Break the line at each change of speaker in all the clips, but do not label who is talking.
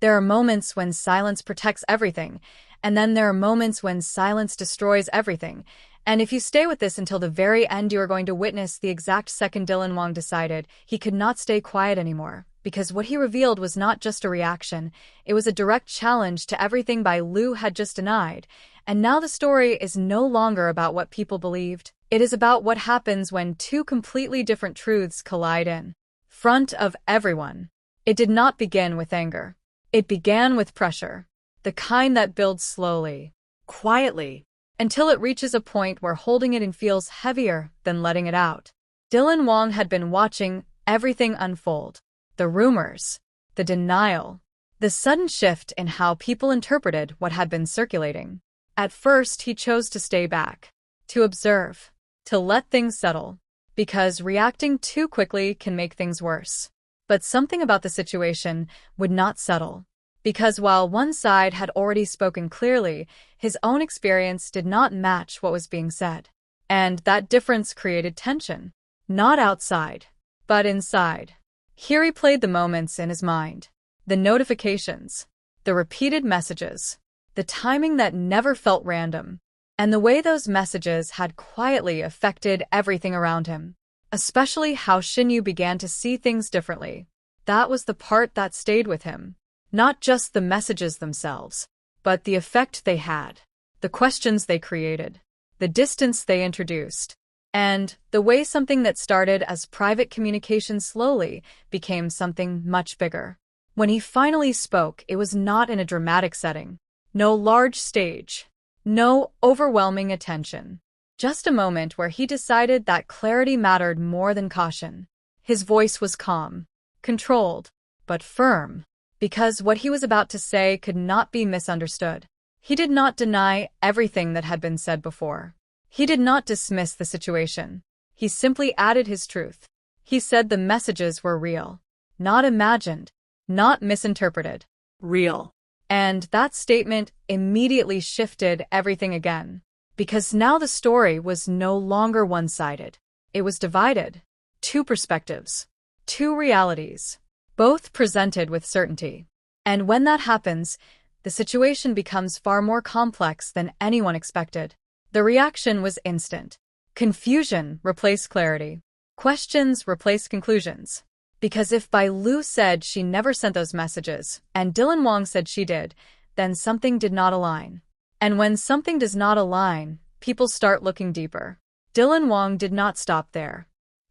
There are moments when silence protects everything, and then there are moments when silence destroys everything. And if you stay with this until the very end, you are going to witness the exact second Dylan Wang decided he could not stay quiet anymore. Because what he revealed was not just a reaction, it was a direct challenge to everything Bai Lu had just denied. And now the story is no longer about what people believed. It is about what happens when two completely different truths collide in front of everyone. It did not begin with anger. It began with pressure, the kind that builds slowly, quietly, until it reaches a point where holding it in feels heavier than letting it out. Dylan Wang had been watching everything unfold. The rumors, the denial, the sudden shift in how people interpreted what had been circulating. At first, he chose to stay back, to observe, to let things settle, because reacting too quickly can make things worse. But something about the situation would not settle, because while one side had already spoken clearly, his own experience did not match what was being said. And that difference created tension, not outside, but inside. He replayed the moments in his mind, the notifications, the repeated messages, the timing that never felt random, and the way those messages had quietly affected everything around him, especially how Xinyu began to see things differently. That was the part that stayed with him. Not just the messages themselves, but the effect they had, the questions they created, the distance they introduced, and the way something that started as private communication slowly became something much bigger. When he finally spoke, it was not in a dramatic setting. No large stage. No overwhelming attention. Just a moment where he decided that clarity mattered more than caution. His voice was calm, controlled, but firm, because what he was about to say could not be misunderstood. He did not deny everything that had been said before. He did not dismiss the situation. He simply added his truth. He said the messages were real, not imagined, not misinterpreted. Real. And that statement immediately shifted everything again. Because now the story was no longer one-sided. It was divided. Two perspectives. Two realities. Both presented with certainty. And when that happens, the situation becomes far more complex than anyone expected. The reaction was instant. Confusion replaced clarity. Questions replaced conclusions. Because if Bai Lu said she never sent those messages, and Dylan Wang said she did, then something did not align. And when something does not align, people start looking deeper. Dylan Wang did not stop there.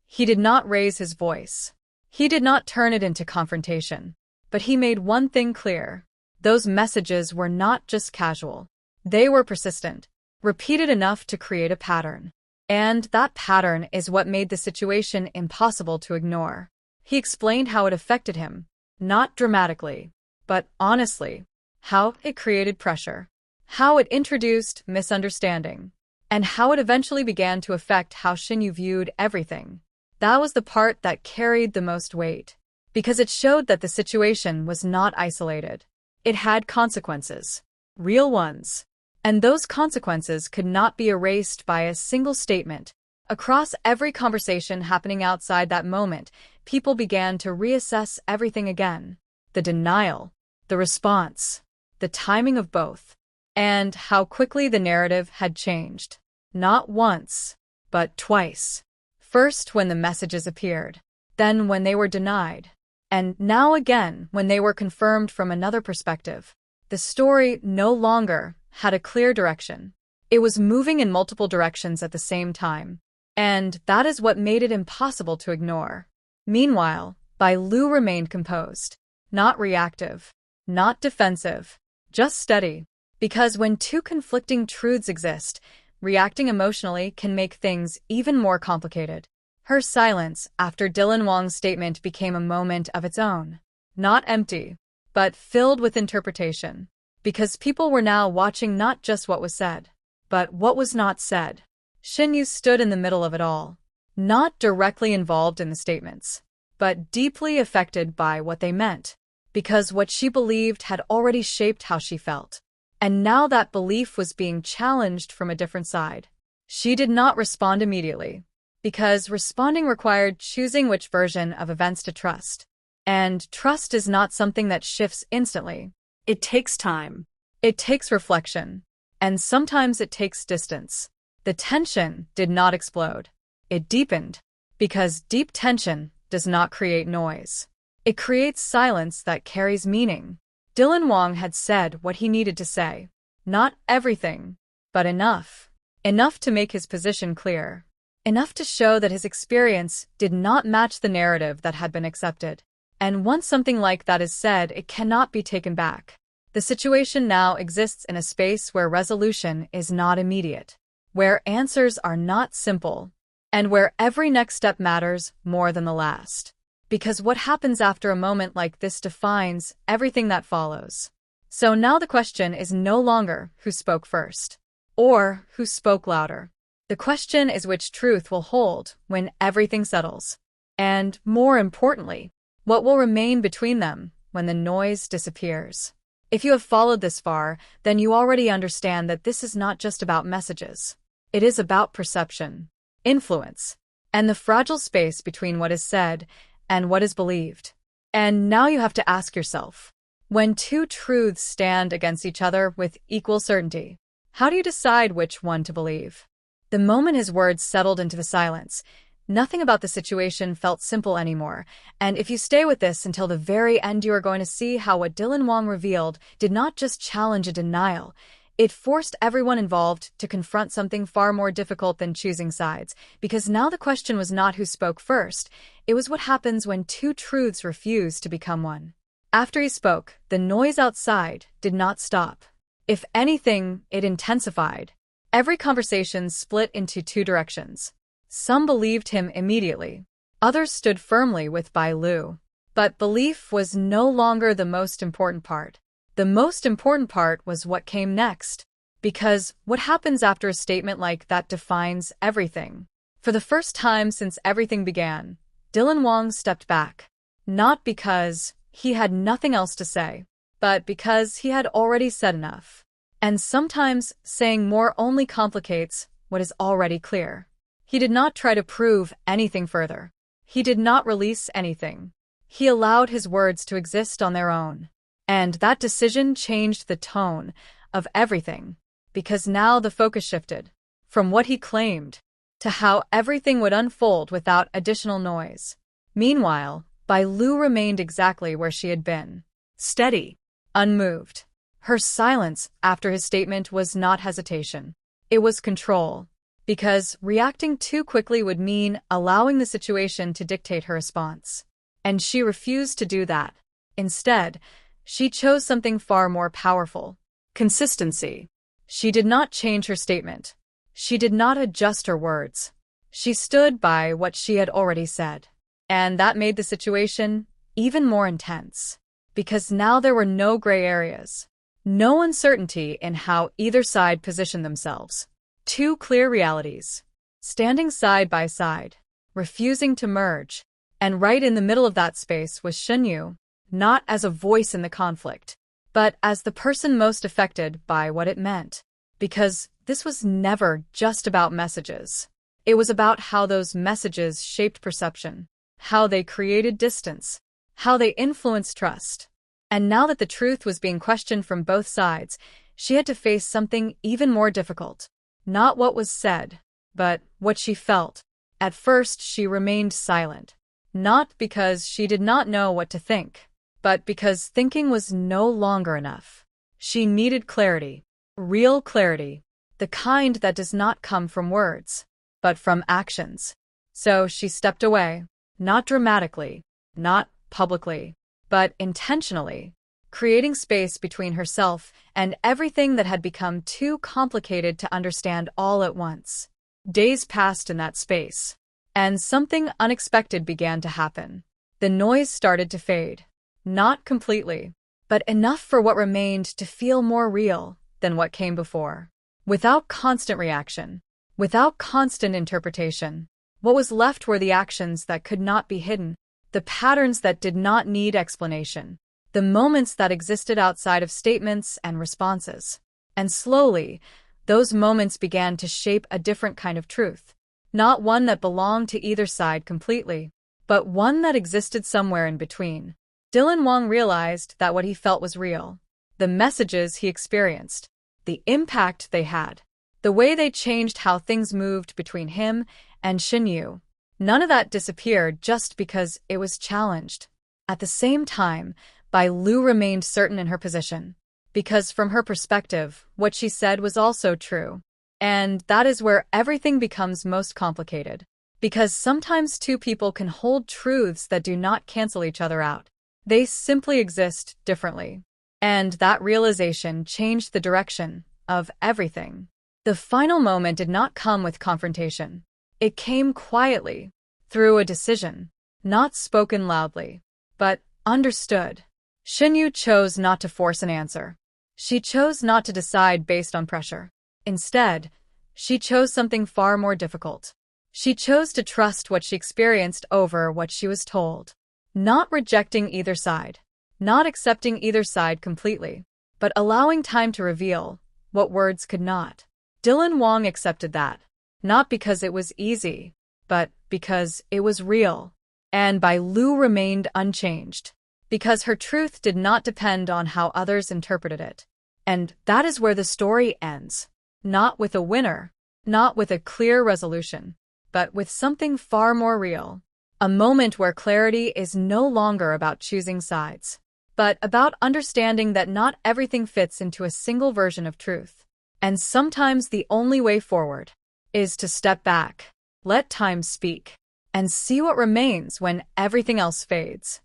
He did not raise his voice. He did not turn it into confrontation. But he made one thing clear. Those messages were not just casual. They were persistent, repeated enough to create a pattern. And that pattern is what made the situation impossible to ignore. He explained how it affected him, not dramatically, but honestly, how it created pressure, how it introduced misunderstanding, and how it eventually began to affect how Xinyu viewed everything. That was the part that carried the most weight, because it showed that the situation was not isolated. It had consequences, real ones, and those consequences could not be erased by a single statement. Across every conversation happening outside that moment, people began to reassess everything again. The denial, the response, the timing of both, and how quickly the narrative had changed. Not once, but twice. First when the messages appeared, then when they were denied, and now again when they were confirmed from another perspective. The story no longer had a clear direction. It was moving in multiple directions at the same time. And that is what made it impossible to ignore. Meanwhile, Bai Lu remained composed, not reactive, not defensive, just steady. Because when two conflicting truths exist, reacting emotionally can make things even more complicated. Her silence after Dylan Wang's statement became a moment of its own. Not empty, but filled with interpretation. Because people were now watching not just what was said, but what was not said. Xinyu stood in the middle of it all, not directly involved in the statements, but deeply affected by what they meant, because what she believed had already shaped how she felt. And now that belief was being challenged from a different side. She did not respond immediately, because responding required choosing which version of events to trust. And trust is not something that shifts instantly.
It takes time.
It takes reflection. And sometimes it takes distance. The tension did not explode. It deepened. Because deep tension does not create noise. It creates silence that carries meaning. Dylan Wang had said what he needed to say. Not everything, but enough. Enough to make his position clear. Enough to show that his experience did not match the narrative that had been accepted. And once something like that is said, it cannot be taken back. The situation now exists in a space where resolution is not immediate, where answers are not simple, and where every next step matters more than the last. Because what happens after a moment like this defines everything that follows. So now the question is no longer who spoke first, or who spoke louder. The question is which truth will hold when everything settles. And, more importantly, what will remain between them when the noise disappears. If you have followed this far, then you already understand that this is not just about messages. It is about perception, influence, and the fragile space between what is said and what is believed. And now you have to ask yourself, when two truths stand against each other with equal certainty, how do you decide which one to believe? The moment his words settled into the silence, nothing about the situation felt simple anymore, and if you stay with this until the very end, you are going to see how what Dylan Wang revealed did not just challenge a denial. It forced everyone involved to confront something far more difficult than choosing sides, because now the question was not who spoke first, it was what happens when two truths refuse to become one. After he spoke, the noise outside did not stop. If anything, it intensified. Every conversation split into two directions. Some believed him immediately. Others stood firmly with Bai Lu. But belief was no longer the most important part. The most important part was what came next. Because what happens after a statement like that defines everything. For the first time since everything began, Dylan Wang stepped back. Not because he had nothing else to say, but because he had already said enough. And sometimes saying more only complicates what is already clear. He did not try to prove anything further. He did not release anything. He allowed his words to exist on their own. And that decision changed the tone of everything, because now the focus shifted from what he claimed to how everything would unfold without additional noise. Meanwhile, Bai Lu remained exactly where she had been, steady, unmoved. Her silence after his statement was not hesitation. It was control. Because reacting too quickly would mean allowing the situation to dictate her response. And she refused to do that. Instead, she chose something far more powerful. Consistency. She did not change her statement. She did not adjust her words. She stood by what she had already said. And that made the situation even more intense. Because now there were no gray areas. No uncertainty in how either side positioned themselves. Two clear realities, standing side by side, refusing to merge, and right in the middle of that space was Shenyu, not as a voice in the conflict, but as the person most affected by what it meant. Because this was never just about messages. It was about how those messages shaped perception, how they created distance, how they influenced trust. And now that the truth was being questioned from both sides, she had to face something even more difficult. Not what was said, but what she felt. At first, she remained silent. Not because she did not know what to think, but because thinking was no longer enough. She needed clarity, real clarity, the kind that does not come from words, but from actions. So she stepped away, not dramatically, not publicly, but intentionally, creating space between herself and everything that had become too complicated to understand all at once. Days passed in that space, and something unexpected began to happen. The noise started to fade. Not completely, but enough for what remained to feel more real than what came before. Without constant reaction, without constant interpretation, what was left were the actions that could not be hidden, the patterns that did not need explanation. The moments that existed outside of statements and responses. And slowly, those moments began to shape a different kind of truth. Not one that belonged to either side completely, but one that existed somewhere in between. Dylan Wang realized that what he felt was real. The messages he experienced, the impact they had, the way they changed how things moved between him and Xinyu. None of that disappeared just because it was challenged. At the same time, Bai Lu remained certain in her position, because from her perspective, what she said was also true. And that is where everything becomes most complicated. Because sometimes two people can hold truths that do not cancel each other out. They simply exist differently. And that realization changed the direction of everything. The final moment did not come with confrontation. It came quietly, through a decision, not spoken loudly, but understood. Xinyu chose not to force an answer. She chose not to decide based on pressure. Instead, she chose something far more difficult. She chose to trust what she experienced over what she was told. Not rejecting either side. Not accepting either side completely, but allowing time to reveal what words could not. Dylan Wang accepted that, not because it was easy, but because it was real. And Bai Lu remained unchanged, because her truth did not depend on how others interpreted it. And that is where the story ends. Not with a winner, not with a clear resolution, but with something far more real. A moment where clarity is no longer about choosing sides, but about understanding that not everything fits into a single version of truth. And sometimes the only way forward is to step back, let time speak, and see what remains when everything else fades.